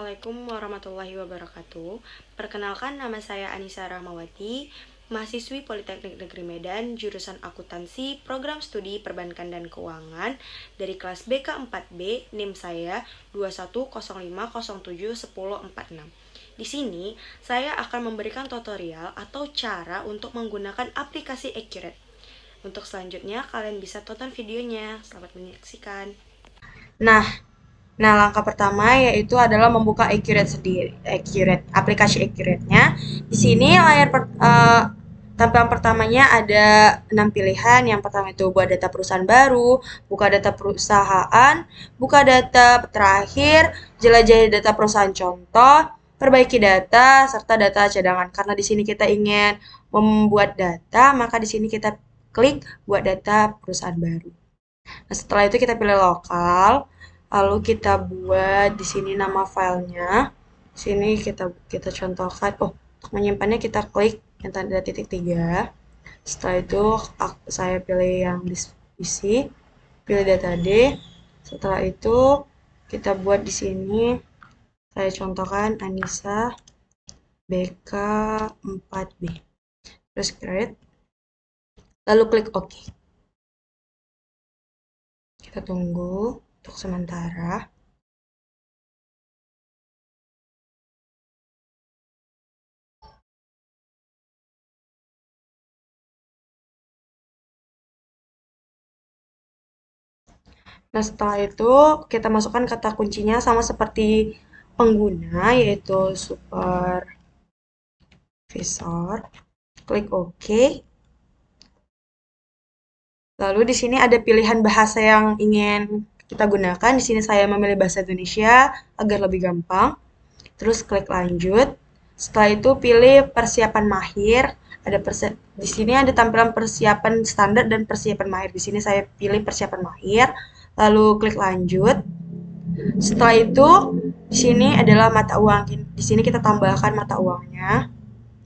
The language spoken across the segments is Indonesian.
Assalamualaikum warahmatullahi wabarakatuh. Perkenalkan, nama saya Anissa Rahmawati, mahasiswi Politeknik Negeri Medan, jurusan Akuntansi, Program Studi Perbankan dan Keuangan dari kelas BK 4B, NIM saya 2105071046. Di sini, saya akan memberikan tutorial atau cara untuk menggunakan aplikasi Accurate. Untuk selanjutnya, kalian bisa tonton videonya. Selamat menyaksikan. Nah, langkah pertama yaitu adalah membuka Accurate sendiri, aplikasi Accurate-nya. Di sini tampilan pertamanya ada 6 pilihan. Yang pertama itu buat data perusahaan baru, buka data perusahaan, buka data terakhir, jelajahi data perusahaan contoh, perbaiki data, serta data cadangan. Karena di sini kita ingin membuat data, maka di sini kita klik buat data perusahaan baru. Nah, setelah itu kita pilih lokal. Lalu kita buat di sini nama filenya. Di sini kita contohkan. Untuk menyimpannya kita klik yang tanda titik 3. Setelah itu saya pilih yang distribusi, pilih data D. Setelah itu kita buat di sini. Saya contohkan Anissa BK 4B. Terus create. Lalu klik OK. Kita tunggu untuk sementara. Nah, setelah itu kita masukkan kata kuncinya sama seperti pengguna, yaitu supervisor. Klik OK. Lalu di sini ada pilihan bahasa yang ingin kita gunakan. Di sini saya memilih bahasa Indonesia agar lebih gampang. Terus klik lanjut. Setelah itu pilih persiapan mahir. Di sini ada tampilan persiapan standar dan persiapan mahir. Di sini saya pilih persiapan mahir. Lalu klik lanjut. Setelah itu di sini adalah mata uang. Di sini kita tambahkan mata uangnya.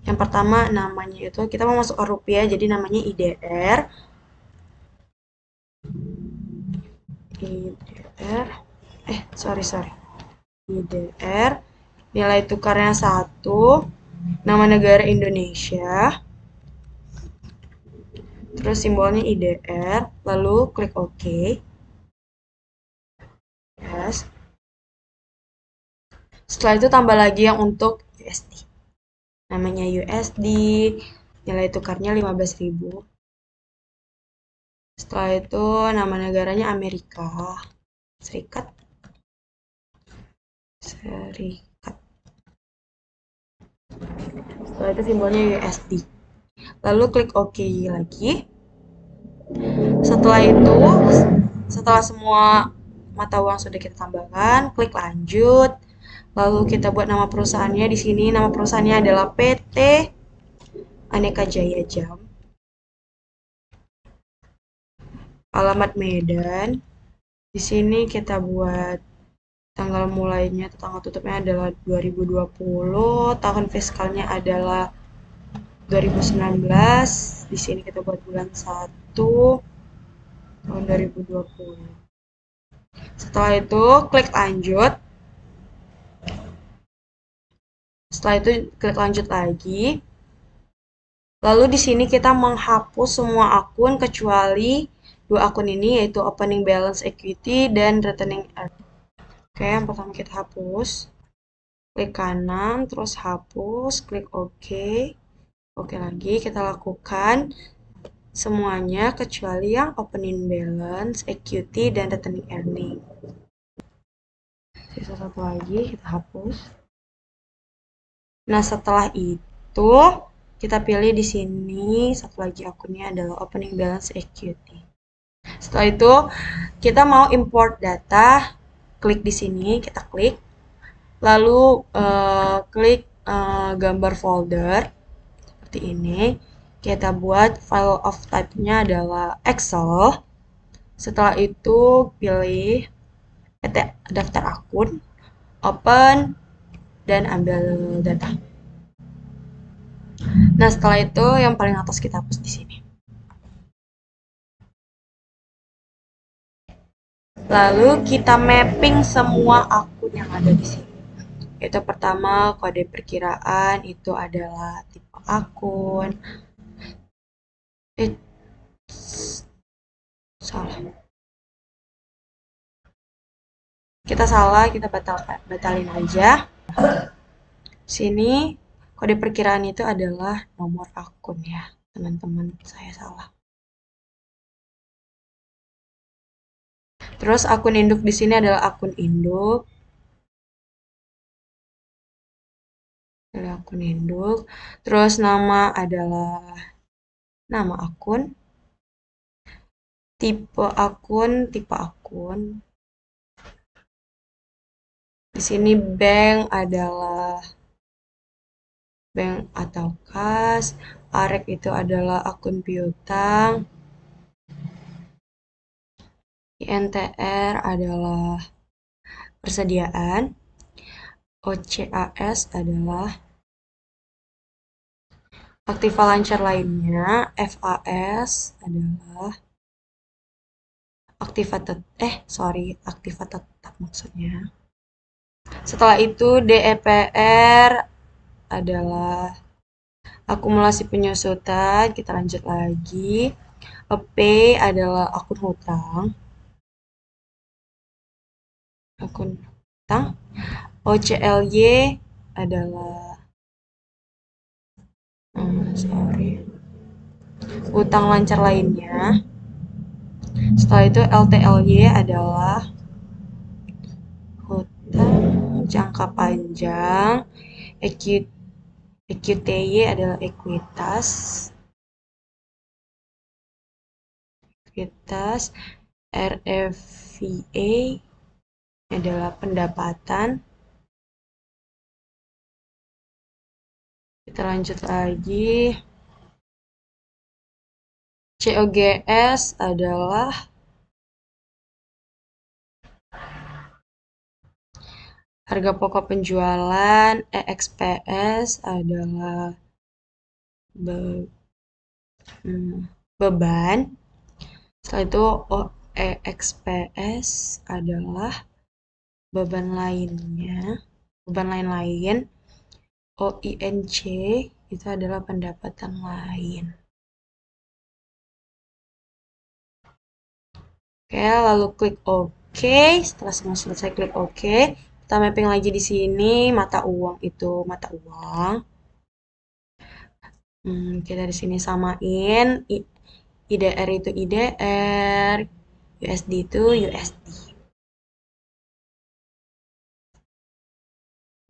Yang pertama namanya itu kita mau masukkan rupiah, jadi namanya IDR. IDR. Nilai tukarnya 1. Nama negara Indonesia. Terus simbolnya IDR. Lalu klik OK. Yes. Setelah itu tambah lagi yang untuk USD. Namanya USD. Nilai tukarnya 15.000. Setelah itu nama negaranya Amerika Serikat. Setelah itu simbolnya USD. Lalu klik OK lagi. Setelah semua mata uang sudah kita tambahkan, klik lanjut. Lalu kita buat nama perusahaannya. Di sini nama perusahaannya adalah PT Aneka Jaya Jam. Alamat Medan. Di sini kita buat tanggal mulainya atau tanggal tutupnya adalah 2020, tahun fiskalnya adalah 2019. Di sini kita buat bulan 1 tahun 2020. Setelah itu klik lanjut. Setelah itu klik lanjut lagi. Lalu di sini kita menghapus semua akun kecuali 2 akun ini, yaitu opening balance equity dan retaining earnings. Oke, yang pertama kita hapus. Klik kanan, terus hapus, klik OK. Oke lagi, kita lakukan semuanya kecuali yang opening balance, equity, dan retaining earnings. Sisa satu lagi, kita hapus. Nah, setelah itu kita pilih di sini satu lagi akunnya adalah opening balance equity. Setelah itu kita mau import data, klik di sini, kita klik. Lalu klik gambar folder seperti ini. Kita buat file of type-nya adalah Excel. Setelah itu pilih daftar akun, open, dan ambil data. Nah, setelah itu yang paling atas kita hapus di sini. Lalu kita mapping semua akun yang ada di sini. Itu pertama, kode perkiraan itu adalah tipe akun. Salah. Kita salah, kita batalin aja. Sini kode perkiraan itu adalah nomor akun ya, teman-teman. Saya salah. Terus akun induk di sini adalah akun induk. Akun induk. Terus nama adalah nama akun. Tipe akun. Di sini bank adalah bank atau kas. AREK itu adalah akun piutang. INTR adalah persediaan. OCAS adalah aktiva lancar lainnya. FAS adalah aktiva tetap maksudnya. Setelah itu DEPR adalah akumulasi penyusutan. Kita lanjut lagi. EP adalah akun hutang. OCLY adalah hutang lancar lainnya. Setelah itu LTLY adalah hutang jangka panjang. EQTY adalah ekuitas. RFVA adalah pendapatan. Kita lanjut lagi. COGS adalah harga pokok penjualan. EXPS adalah beban. Setelah itu EXPS adalah beban lain. OINC itu adalah pendapatan lain. Oke, lalu klik OK. Setelah semua selesai, klik OK. Kita mapping lagi di sini. Mata uang itu mata uang. Kita di sini samain. IDR itu IDR. USD itu USD.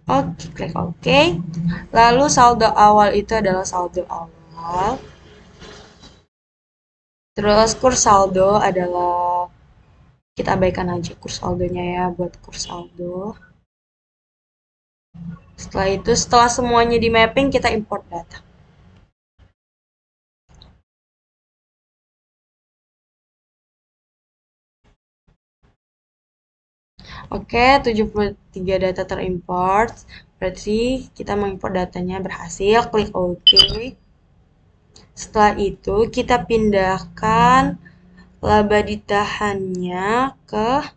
Oke, klik OK. Lalu saldo awal itu adalah saldo awal. Terus kurs saldo adalah, kita abaikan aja kurs saldonya ya, buat kurs saldo. Setelah itu, setelah semuanya di mapping, kita import data. Oke, 73 data terimport. Berarti kita mengimport datanya berhasil. Klik OK. Setelah itu, kita pindahkan laba ditahannya ke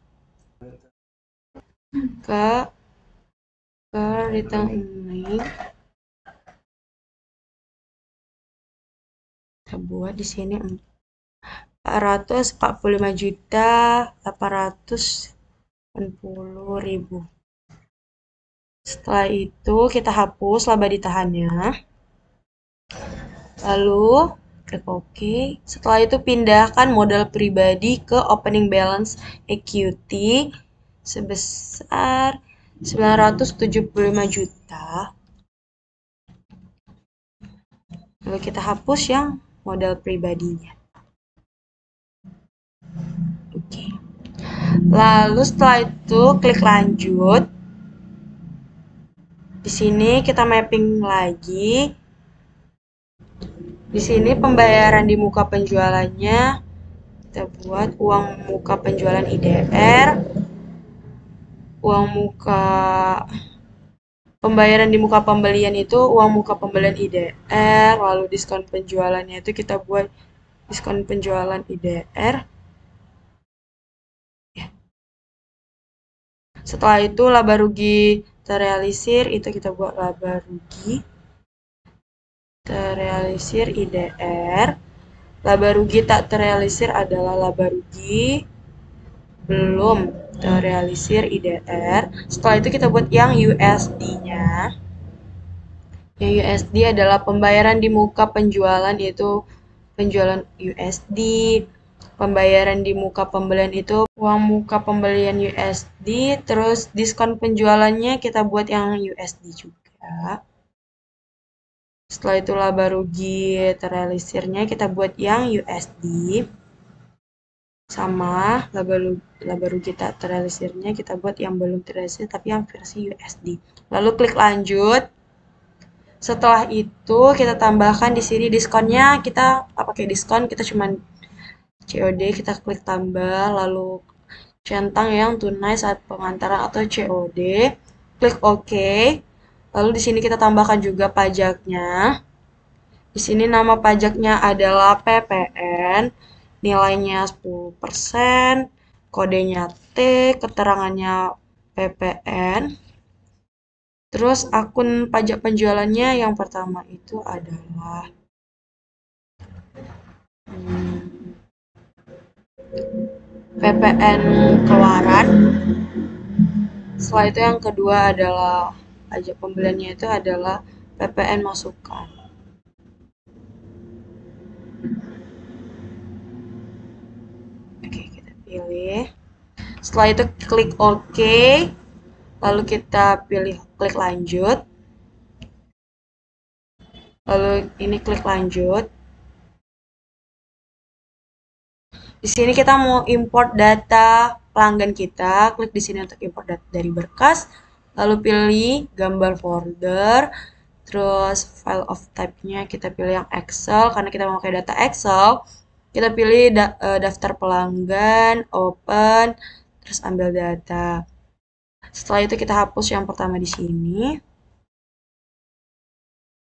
return ini. Kita buat di sini 445.880.000. Setelah itu kita hapus laba ditahannya. Lalu klik OK. Setelah itu pindahkan modal pribadi ke opening balance equity sebesar 975 juta. Lalu kita hapus yang modal pribadinya. Oke. Lalu setelah itu klik lanjut. Di sini kita mapping lagi. Di sini pembayaran di muka penjualannya kita buat uang muka penjualan IDR, uang muka pembayaran di muka pembelian itu uang muka pembelian IDR, lalu diskon penjualannya itu kita buat diskon penjualan IDR. Setelah itu laba rugi terrealisir, itu kita buat laba rugi. Terrealisir IDR. Laba rugi tak terrealisir adalah laba rugi belum terrealisir IDR. Setelah itu kita buat yang USD-nya. Yang USD adalah pembayaran di muka penjualan, yaitu penjualan USD. Pembayaran di muka pembelian itu uang muka pembelian USD, terus diskon penjualannya kita buat yang USD juga. Setelah itu laba rugi terrealisirnya kita buat yang USD. Sama laba rugi tak terrealisirnya kita buat yang belum terrealisir tapi yang versi USD. Lalu klik lanjut. Setelah itu kita tambahkan di sini diskonnya, kita pakai diskon, kita cuman COD, kita klik tambah, lalu centang yang tunai saat pengantaran atau COD, klik OK. Lalu di sini kita tambahkan juga pajaknya. Di sini nama pajaknya adalah PPN, nilainya 10%, kodenya T, keterangannya PPN. Terus akun pajak penjualannya yang pertama itu adalah PPN keluaran. Setelah itu yang kedua adalah pajak pembeliannya itu adalah PPN masukan. Oke, kita pilih. Setelah itu klik OK. Lalu kita pilih klik lanjut. Lalu ini klik lanjut. Di sini kita mau import data pelanggan kita, klik di sini untuk import data dari berkas, lalu pilih gambar folder, terus file of type-nya kita pilih yang Excel, karena kita mau pakai data Excel, kita pilih daftar pelanggan, open, terus ambil data. Setelah itu kita hapus yang pertama di sini.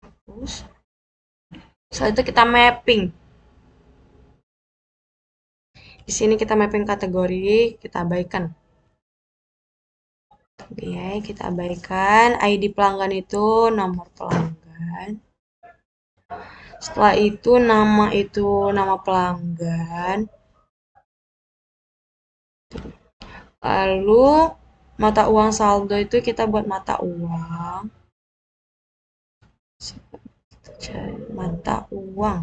Hapus. Setelah itu kita mapping. Di sini kita mapping kategori, kita abaikan. Oke, kita abaikan. ID pelanggan itu nomor pelanggan. Setelah itu nama pelanggan. Lalu mata uang saldo itu kita buat mata uang. Mata uang.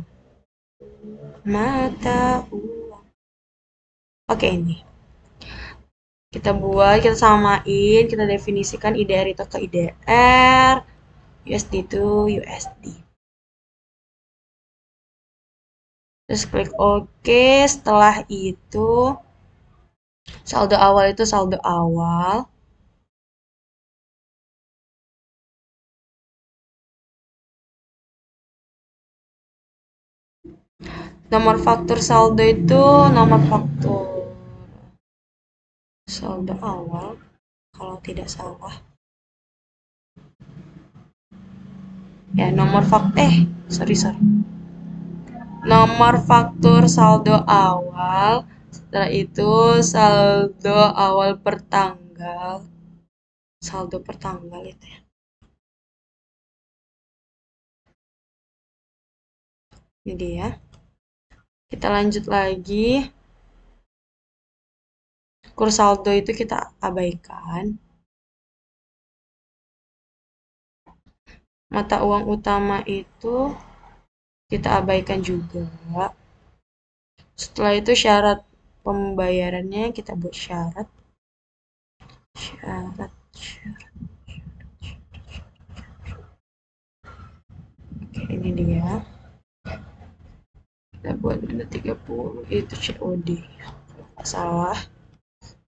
Mata uang. Oke, ini. Kita buat, kita samain, kita definisikan IDR itu ke IDR, USD itu USD. Terus klik OK. Setelah itu saldo awal itu saldo awal. Nomor faktur saldo itu nomor faktur saldo awal kalau tidak salah. Ya, nomor sorry. Nomor faktur saldo awal. Setelah itu saldo awal per tanggal. Saldo per tanggal itu ya. Ini dia. Kita lanjut lagi. Kurs saldo itu kita abaikan. Mata uang utama itu kita abaikan juga. Setelah itu syarat pembayarannya kita buat syarat. Oke, ini dia. Kita buat minus 30 itu COD. Salah.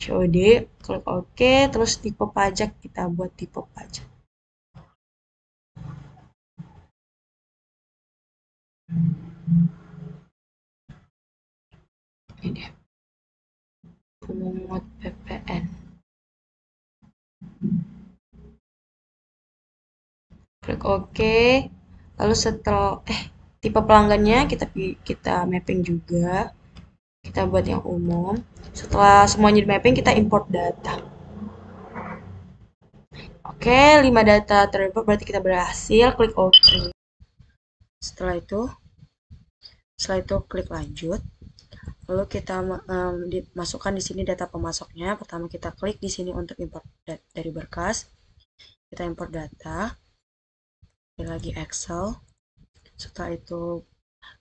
COD, klik OK, terus tipe pajak kita buat tipe pajak. Ini dia. Pungut PPN. Klik OK. Lalu setelah tipe pelanggannya kita mapping juga. Kita buat yang umum. Setelah semuanya di mapping, kita import data. Oke, 5 data terimport berarti kita berhasil. Klik OK. Setelah itu klik lanjut. Lalu kita masukkan di sini data pemasoknya. Pertama kita klik di sini untuk import dari berkas. Kita import data. Pilih lagi Excel. Setelah itu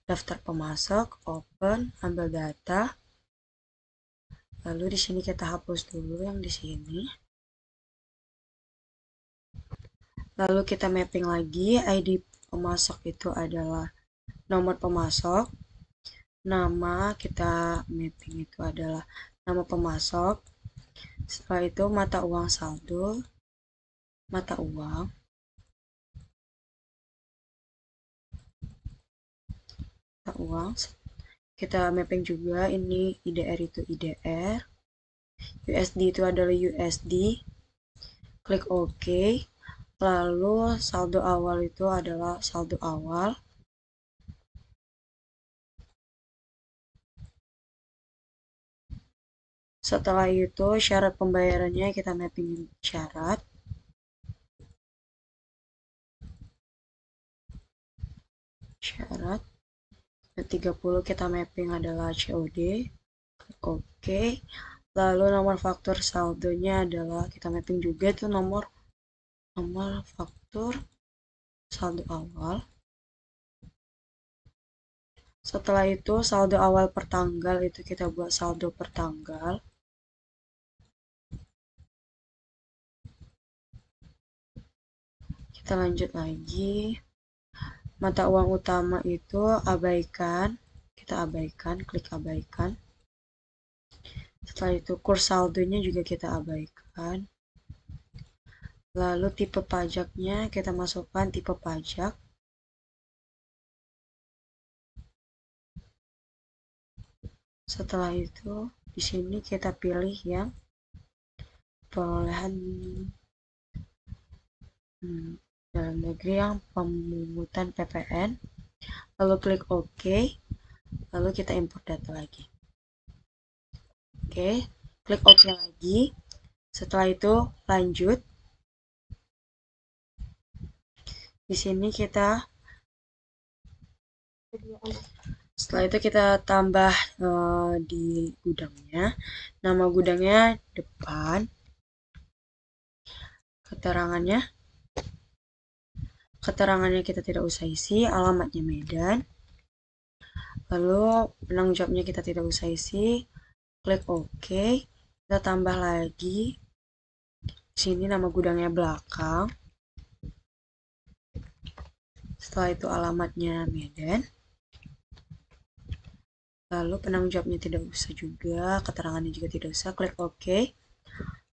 daftar pemasok, open, ambil data. Lalu di sini kita hapus dulu yang di sini. Lalu kita mapping lagi, ID pemasok itu adalah nomor pemasok. Nama kita mapping itu adalah nama pemasok. Setelah itu mata uang saldo, mata uang. Mata uang. Kita mapping juga ini IDR itu IDR. USD itu adalah USD. Klik OK. Lalu saldo awal itu adalah saldo awal. Setelah itu syarat pembayarannya kita mapping syarat. Syarat 30 kita mapping adalah COD. Klik OK. Lalu nomor faktur saldonya adalah kita mapping juga itu nomor faktur saldo awal. Setelah itu saldo awal per tanggal itu kita buat saldo per tanggal. Kita lanjut lagi. Mata uang utama itu abaikan. Kita abaikan, klik abaikan. Setelah itu kurs saldonya juga kita abaikan. Lalu tipe pajaknya kita masukkan tipe pajak. Setelah itu di sini kita pilih yang perolehan dalam negeri yang pemungutan PPN. Lalu klik OK. Lalu kita import data lagi. Oke, klik OK lagi. Setelah itu lanjut. Di sini setelah itu kita tambah di gudangnya. Nama gudangnya depan. Keterangannya kita tidak usah isi, alamatnya Medan. Lalu penanggung jawabnya kita tidak usah isi. Klik OK. Kita tambah lagi. Sini nama gudangnya belakang. Setelah itu alamatnya Medan. Lalu penanggung jawabnya tidak usah juga, keterangannya juga tidak usah. Klik OK.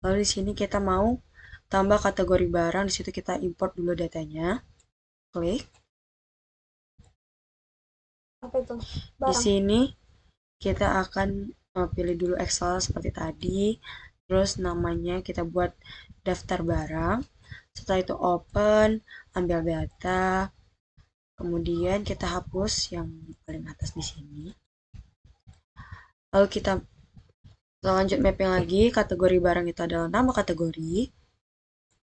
Lalu di sini kita mau tambah kategori barang. Di situ kita import dulu datanya. Klik. Apa itu? Di sini kita akan pilih dulu Excel seperti tadi. Terus namanya kita buat daftar barang. Setelah itu open, ambil data. Kemudian kita hapus yang paling atas di sini. Lalu kita lanjut mapping lagi. Kategori barang itu adalah nama kategori.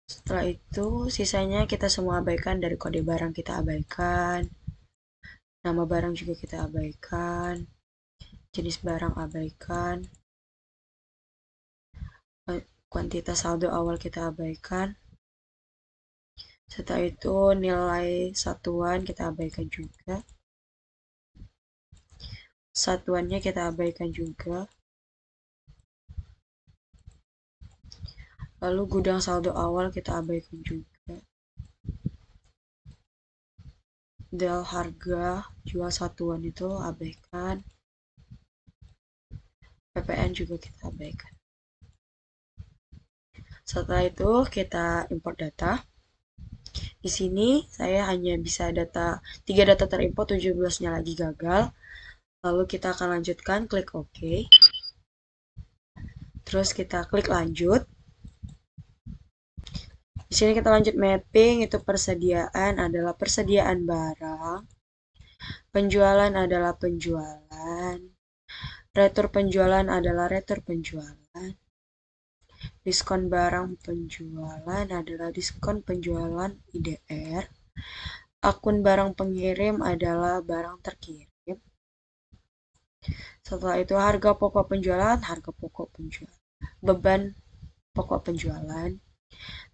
Setelah itu sisanya kita semua abaikan, dari kode barang kita abaikan. Nama barang juga kita abaikan. Jenis barang abaikan. Kuantitas saldo awal kita abaikan. Setelah itu nilai satuan kita abaikan juga. Satuannya kita abaikan juga. Lalu gudang saldo awal kita abaikan juga. Del harga jual satuan itu abaikan. PPN juga kita abaikan. Setelah itu kita import data. Di sini saya hanya bisa 3 data terimport, 17-nya lagi gagal. Lalu kita akan lanjutkan, klik OK. Terus kita klik lanjut. Di sini kita lanjut mapping, itu persediaan adalah persediaan barang. Penjualan adalah penjualan. Retur penjualan adalah retur penjualan. Diskon barang penjualan adalah diskon penjualan IDR. Akun barang pengirim adalah barang terkirim. Setelah itu harga pokok penjualan, harga pokok penjualan. Beban pokok penjualan.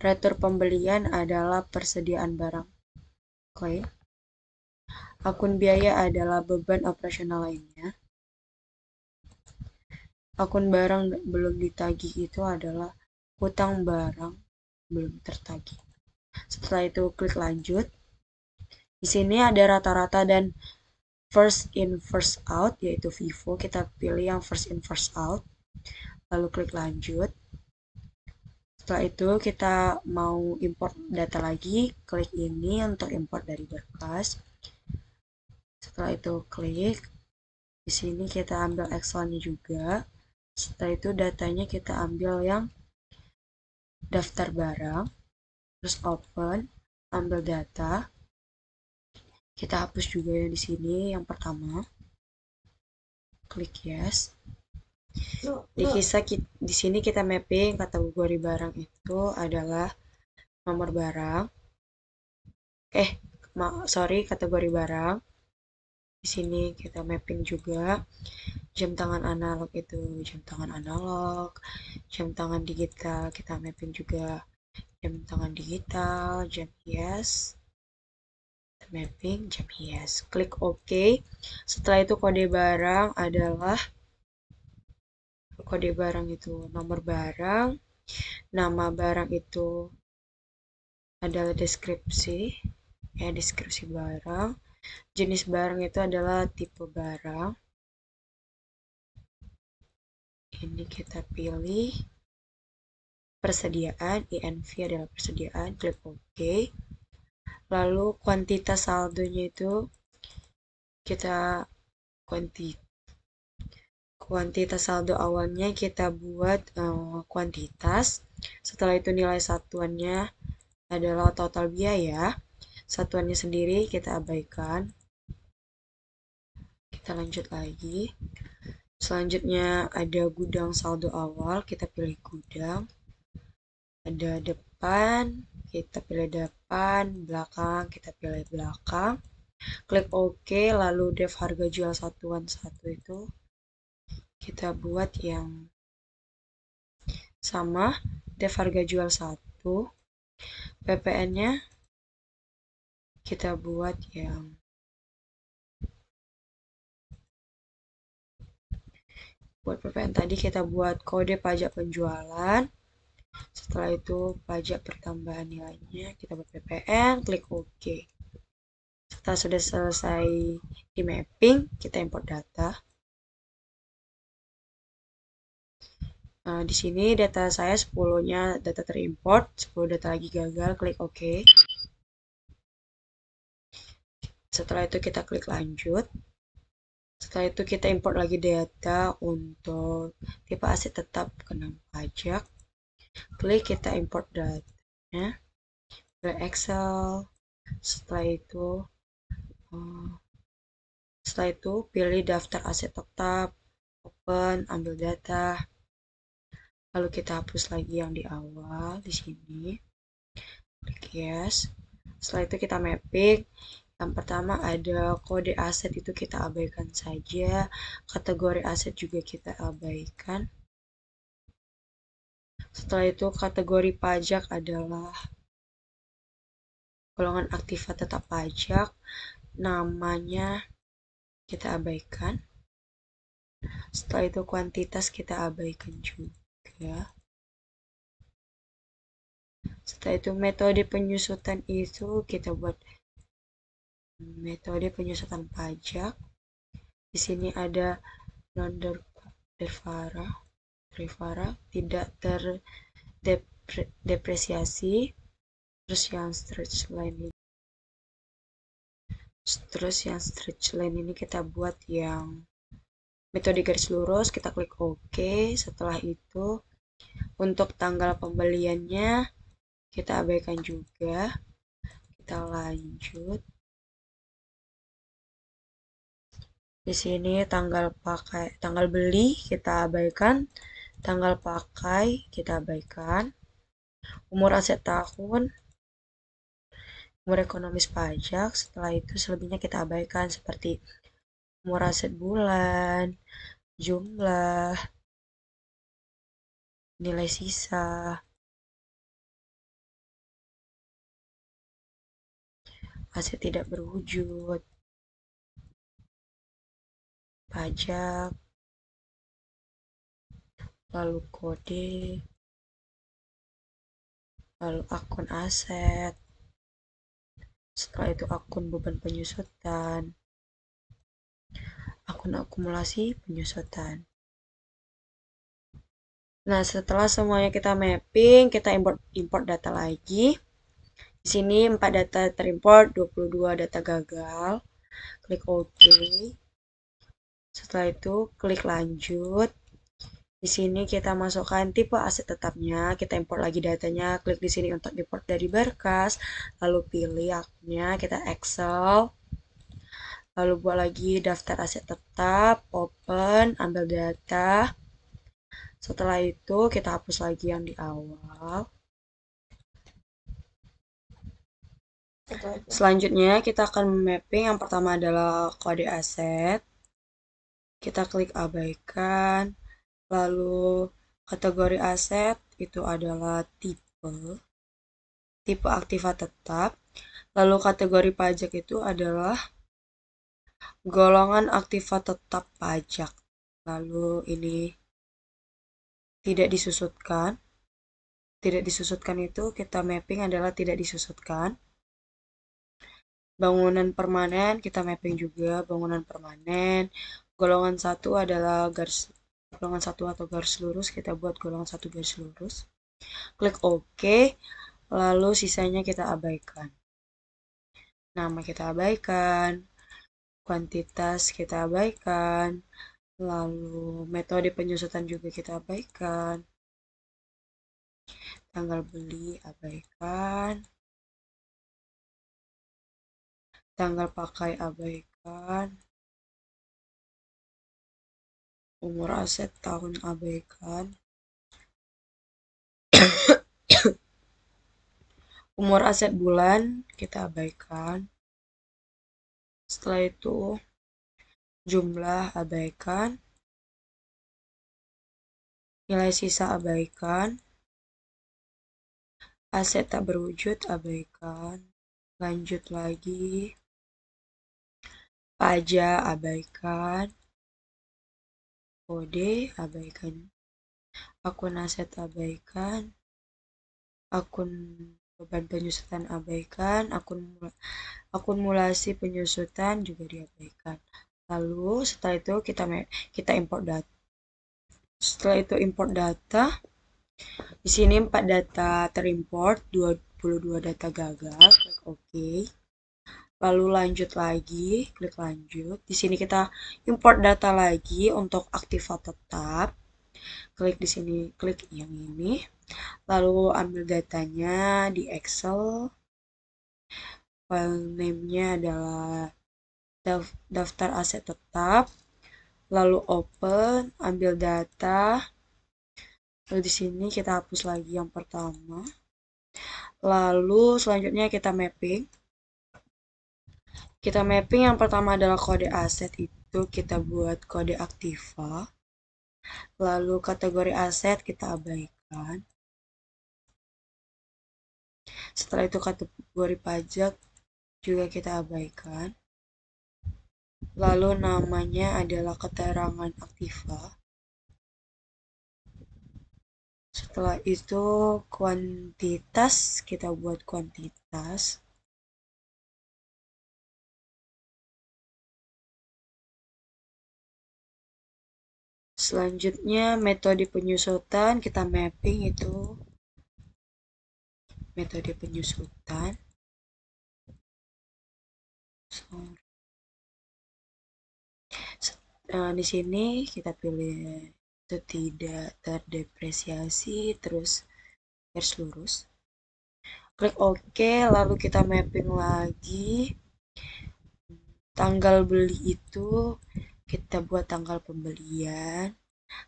Retur pembelian adalah persediaan barang. Klaim. Akun biaya adalah beban operasional lainnya. Akun barang belum ditagih itu adalah hutang barang belum tertagih. Setelah itu klik lanjut. Di sini ada rata-rata dan first in first out, yaitu Vivo. Kita pilih yang first in first out. Lalu klik lanjut. Setelah itu kita mau import data lagi, klik ini untuk import dari berkas. Setelah itu klik. Di sini kita ambil Excel-nya juga. Setelah itu datanya kita ambil yang daftar barang, terus open, ambil data. Kita hapus juga yang di sini yang pertama. Klik yes. Di sini kita mapping kategori barang itu adalah nomor barang. Kategori barang. Di sini kita mapping juga jam tangan analog itu jam tangan analog, jam tangan digital kita mapping juga jam tangan digital, jam hias, mapping jam hias. Klik OK. Setelah itu kode barang adalah kode barang itu nomor barang, nama barang itu adalah deskripsi barang, jenis barang itu adalah tipe barang. Ini kita pilih persediaan, INV adalah persediaan, klik OK. Lalu kuantitas saldonya itu kita kuantitas saldo awalnya kita buat kuantitas. Setelah itu nilai satuannya adalah total biaya. Satuannya sendiri kita abaikan. Kita lanjut lagi. Selanjutnya ada gudang saldo awal, kita pilih gudang. Ada depan, kita pilih depan, belakang, kita pilih belakang. Klik OK, lalu def harga jual satuan satu itu kita buat yang sama, def harga jual satu. PPN-nya kita buat yang PPN tadi kita buat kode pajak penjualan. Setelah itu pajak pertambahan nilainya kita buat PPN, klik OK. Setelah sudah selesai di mapping, kita import data. Nah, di sini data saya 10-nya data terimport, 10 data lagi gagal, klik OK. Setelah itu kita klik lanjut. Setelah itu kita import lagi data untuk tipe aset tetap kena pajak. Klik kita import datanya ke Excel. Setelah itu pilih daftar aset tetap, open, ambil data. Lalu kita hapus lagi yang di awal di sini. Klik yes. Setelah itu kita mapping. Yang pertama ada kode aset itu kita abaikan saja. Kategori aset juga kita abaikan. Setelah itu kategori pajak adalah golongan aktiva tetap pajak. Namanya kita abaikan. Setelah itu kuantitas kita abaikan juga. Setelah itu metode penyusutan itu kita buat metode penyusutan pajak. Di sini ada non derivara, tidak terdepresiasi. Terus yang stretch line ini kita buat yang metode garis lurus, kita klik OK. Setelah itu untuk tanggal pembeliannya kita abaikan juga. Kita lanjut. Di sini tanggal beli kita abaikan. Tanggal pakai kita abaikan. Umur aset tahun, umur ekonomis pajak. Setelah itu selebihnya kita abaikan seperti umur aset bulan, jumlah, nilai sisa, aset tidak berwujud, pajak, lalu kode, lalu akun aset, setelah itu akun beban penyusutan, akun akumulasi penyusutan. Nah, setelah semuanya kita mapping, kita import data lagi. Di sini 4 data terimport, 22 data gagal. Klik OK. Setelah itu klik lanjut. Di sini kita masukkan tipe aset tetapnya, kita import lagi datanya, klik di sini untuk import dari berkas, lalu pilih akunnya, kita Excel, lalu buat lagi daftar aset tetap, open, ambil data. Setelah itu kita hapus lagi yang di awal. Selanjutnya kita akan mapping, yang pertama adalah kode aset. Kita klik abaikan, lalu kategori aset itu adalah tipe aktiva tetap. Lalu kategori pajak itu adalah golongan aktiva tetap pajak. Lalu ini tidak disusutkan. Tidak disusutkan itu kita mapping adalah tidak disusutkan. Bangunan permanen kita mapping juga bangunan permanen. Golongan 1 adalah golongan 1 atau garis lurus, kita buat golongan 1 garis lurus. Klik OK, lalu sisanya kita abaikan. Nama kita abaikan, kuantitas kita abaikan, lalu metode penyusutan juga kita abaikan, tanggal beli abaikan, tanggal pakai abaikan, umur aset tahun abaikan, umur aset bulan kita abaikan. Setelah itu jumlah abaikan, nilai sisa abaikan, aset tak berwujud abaikan, lanjut lagi, pajak abaikan, kode abaikan, akun aset abaikan, akun beban penyusutan abaikan, akumulasi penyusutan juga diabaikan. Lalu setelah itu kita import data. Setelah itu import data. Di sini 4 data terimport, 22 data gagal, klik OK. Lalu lanjut lagi, klik lanjut. Di sini kita import data lagi untuk aktiva tetap. Klik di sini, klik yang ini. Lalu ambil datanya di Excel. File name-nya adalah daftar aset tetap. Lalu open, ambil data. Lalu di sini kita hapus lagi yang pertama. Lalu selanjutnya kita mapping. Kita mapping yang pertama adalah kode aset, itu kita buat kode aktiva. Lalu kategori aset kita abaikan. Setelah itu kategori pajak juga kita abaikan. Lalu namanya adalah keterangan aktiva. Setelah itu kuantitas kita buat kuantitas. Selanjutnya metode penyusutan kita mapping itu metode penyusutan. Di sini kita pilih itu tidak terdepresiasi, terus garis lurus. Klik OK, lalu kita mapping lagi. Tanggal beli itu kita buat tanggal pembelian.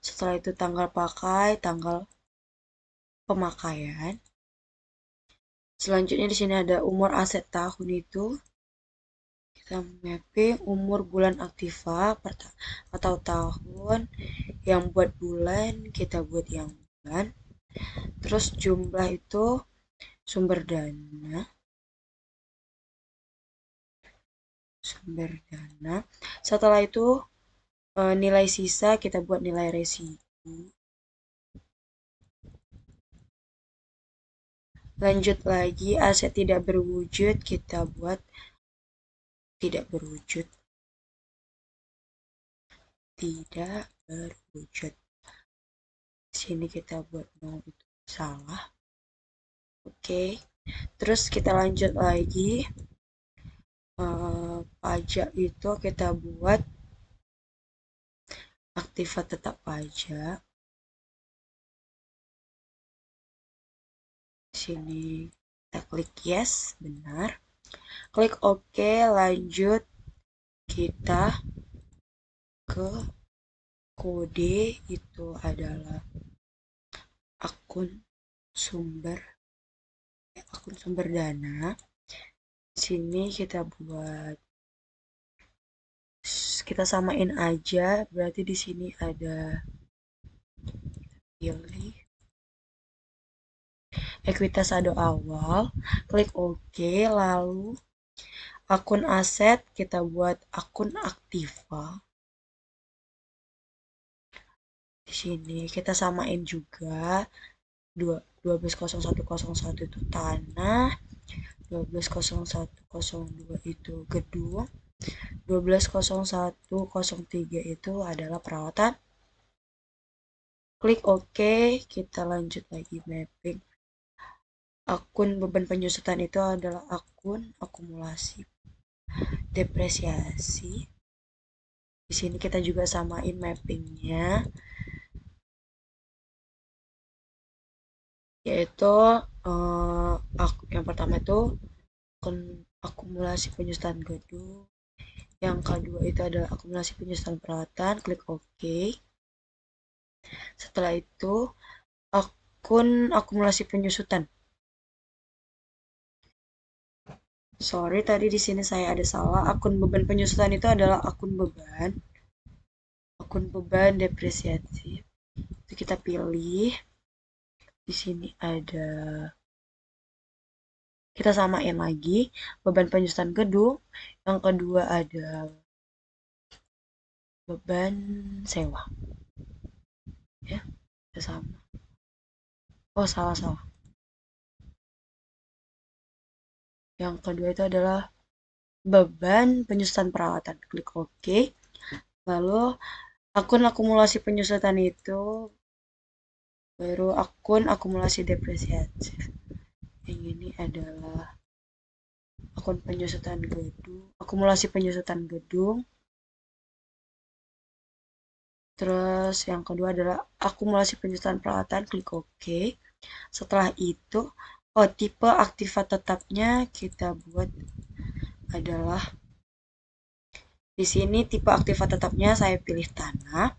Setelah itu tanggal pakai, tanggal pemakaian. Selanjutnya di sini ada umur aset tahun itu. Kita mapping umur bulan aktiva atau tahun. Yang buat bulan kita buat yang bulan. Terus jumlah itu sumber dana. Setelah itu nilai sisa kita buat nilai residu. Lanjut lagi, aset tidak berwujud kita buat tidak berwujud. Sini kita buat 0 itu salah. Oke. Terus kita lanjut lagi. Pajak itu kita buat aktiva tetap pajak. Sini kita klik yes, benar. Klik OK, lanjut kita ke kode itu adalah akun sumber dana. Sini kita buat, kita samain aja, berarti di sini ada pilih ekuitas saldo awal, klik OK, lalu akun aset kita buat akun aktiva. Di sini kita samain juga 120101 itu tanah, 120102 itu gedung, 120103 itu adalah perawatan. Klik OK, kita lanjut lagi mapping. Akun beban penyusutan itu adalah akun akumulasi depresiasi. Di sini kita juga samain mappingnya, yaitu yang pertama itu akumulasi penyusutan gedung, yang kedua itu adalah akumulasi penyusutan peralatan. Klik OK. Setelah itu akun akumulasi penyusutan. Sorry, tadi di sini saya ada salah. Akun beban penyusutan itu adalah akun beban depresiasi. Itu kita pilih. Di sini ada, kita samain lagi beban penyusutan gedung. Yang kedua ada beban sewa. Ya, kita sama. Oh, salah. Yang kedua itu adalah beban penyusutan peralatan. Klik OK. Lalu akun akumulasi penyusutan itu baru akun akumulasi depresiasi. Yang ini adalah akun penyusutan gedung, akumulasi penyusutan gedung. Terus yang kedua adalah akumulasi penyusutan peralatan. Klik OK. Setelah itu, tipe aktiva tetapnya kita buat adalah, di sini tipe aktiva tetapnya saya pilih tanah.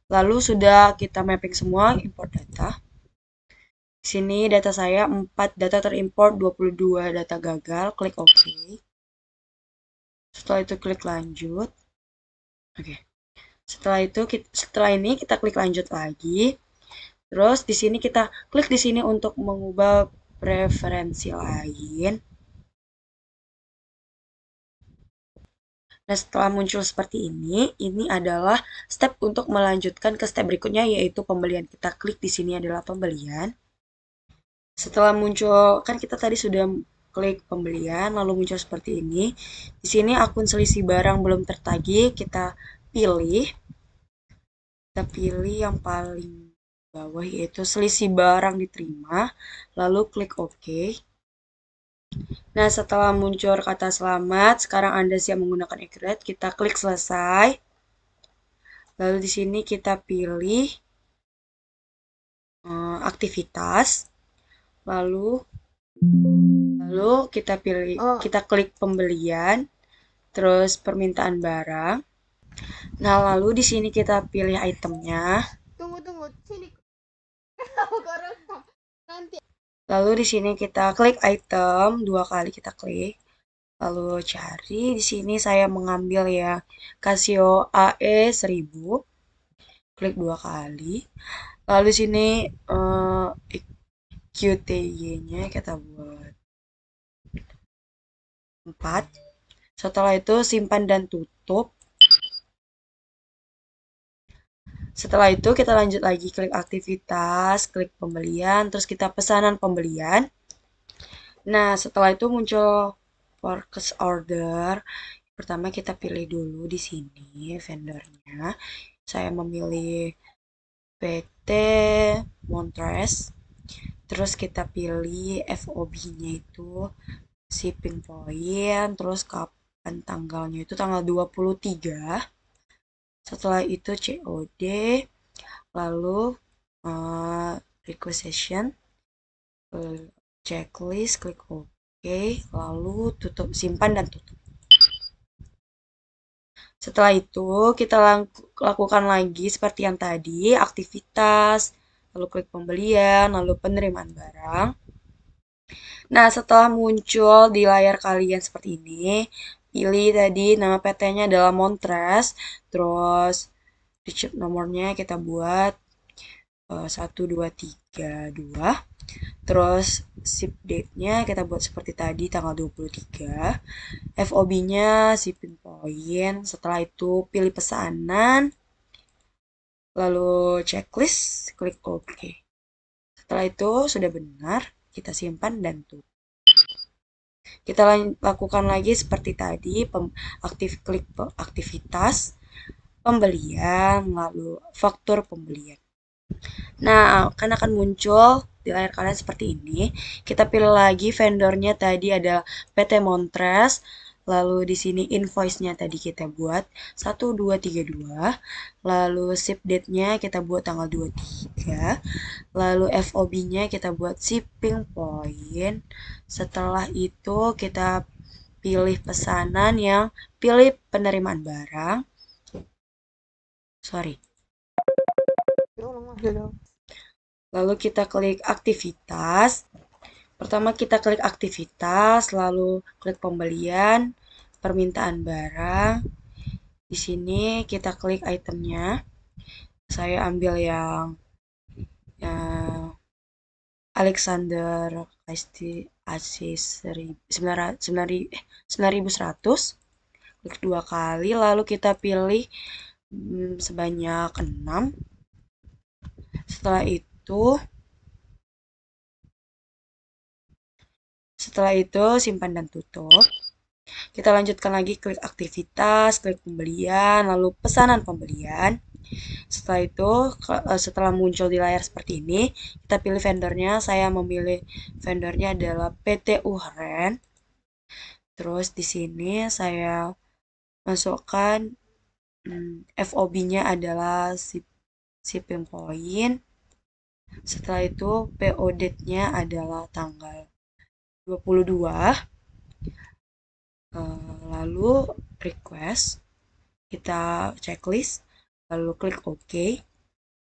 Lalu sudah kita mapping semua, import data. Di sini data saya 4 data terimport, 22 data gagal. Klik OK. Setelah itu klik lanjut. Oke. Setelah ini kita klik lanjut lagi. Terus di sini kita klik di sini untuk mengubah preferensi lain. Nah, setelah muncul seperti ini adalah step untuk melanjutkan ke step berikutnya, yaitu pembelian. Kita klik di sini adalah pembelian. Setelah muncul, kan kita tadi sudah klik pembelian, lalu muncul seperti ini. Di sini akun selisih barang belum tertagih, kita pilih yang paling bawah, yaitu selisih barang diterima, lalu klik OK. Nah, setelah muncul kata selamat, sekarang Anda siap menggunakan Accurate, kita klik selesai. Lalu di sini kita pilih aktivitas. Lalu kita pilih, kita klik pembelian, terus permintaan barang. Nah, lalu di sini kita pilih itemnya. sini. Aku rekam. Nanti. Lalu di sini kita klik item, 2 kali kita klik. Lalu cari, di sini saya mengambil ya Casio AE 1000. Klik 2 kali. Lalu di sini QTY-nya kita buat 4. Setelah itu simpan dan tutup. Setelah itu kita lanjut lagi klik aktivitas, klik pembelian, terus kita pesanan pembelian. Nah, setelah itu muncul purchase order. Pertama kita pilih dulu di sini vendornya. Saya memilih PT Montres. Terus kita pilih FOB-nya itu shipping point, terus kapan tanggalnya itu tanggal 23. Setelah itu COD, lalu requisition, checklist, klik OK, lalu tutup, simpan dan tutup. Setelah itu kita lakukan lagi seperti yang tadi, aktivitas, lalu klik pembelian, lalu penerimaan barang. Nah, setelah muncul di layar kalian seperti ini, pilih tadi nama PT-nya adalah Montres, terus receipt nomornya kita buat 1232, terus ship date-nya kita buat seperti tadi tanggal 23, FOB-nya shipping point, setelah itu pilih pesanan, lalu checklist, klik OK. Setelah itu sudah benar, kita simpan dan tutup. Kita lakukan lagi seperti tadi, klik aktivitas, pembelian, lalu faktur pembelian. Nah, akan muncul di layar kalian seperti ini. Kita pilih lagi vendornya tadi adalah PT Montres. Lalu di sini invoice-nya tadi kita buat 1232. Lalu ship date-nya kita buat tanggal 23. Lalu FOB-nya kita buat shipping point. Setelah itu kita pilih pesanan yang pilih penerimaan barang. Sorry. Lalu kita klik aktivitas. Pertama kita klik aktivitas, lalu klik pembelian, permintaan barang. Di sini kita klik itemnya. Saya ambil yang Alexander AC 9100. Klik 2 kali, lalu kita pilih sebanyak 6. Setelah itu simpan dan tutup. Kita lanjutkan lagi klik aktivitas, klik pembelian, lalu pesanan pembelian. Setelah itu, setelah muncul di layar seperti ini, kita pilih vendornya. Saya memilih vendornya adalah PT Uhren. Terus di sini saya masukkan FOB-nya adalah shipping point. Setelah itu PO date-nya adalah tanggal 22. Lalu request, kita checklist, lalu klik OK.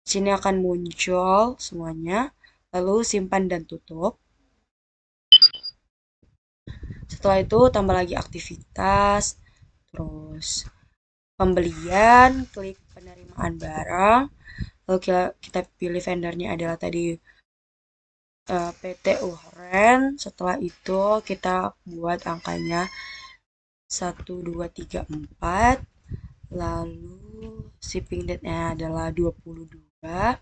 Sini akan muncul semuanya, lalu simpan dan tutup. Setelah itu tambah lagi aktivitas, terus pembelian, klik penerimaan barang, lalu kita pilih vendornya adalah tadi PT Uhren. Setelah itu kita buat angkanya 1234, lalu shipping date-nya adalah 22,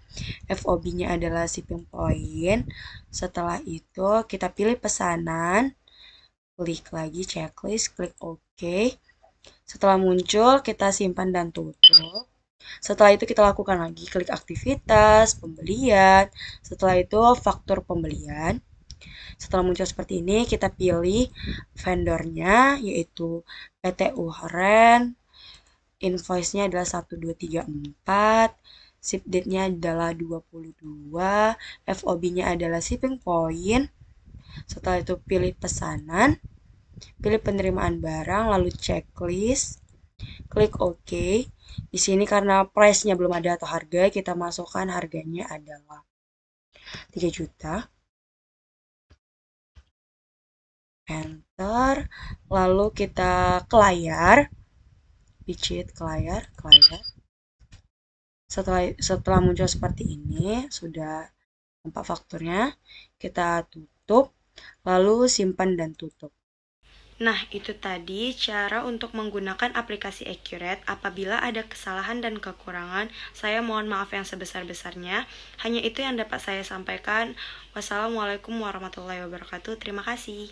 FOB-nya adalah shipping point. Setelah itu kita pilih pesanan, klik lagi checklist, klik OK. Setelah muncul kita simpan dan tutup. Setelah itu kita lakukan lagi klik aktivitas, pembelian. Setelah itu faktur pembelian. Setelah muncul seperti ini, kita pilih vendornya, yaitu PT Uhren. Invoice-nya adalah 1234. Ship date-nya adalah 22. FOB-nya adalah shipping point. Setelah itu pilih pesanan, pilih penerimaan barang, lalu checklist, klik OK. Di sini karena price-nya belum ada atau harga, kita masukkan harganya adalah 3 juta. Enter. Lalu kita ke layar. Picit ke layar, ke layar. Setelah muncul seperti ini, sudah nampak fakturnya, kita tutup, lalu simpan dan tutup. Nah, itu tadi cara untuk menggunakan aplikasi Accurate. Apabila ada kesalahan dan kekurangan, saya mohon maaf yang sebesar-besarnya. Hanya itu yang dapat saya sampaikan. Wassalamualaikum warahmatullahi wabarakatuh. Terima kasih.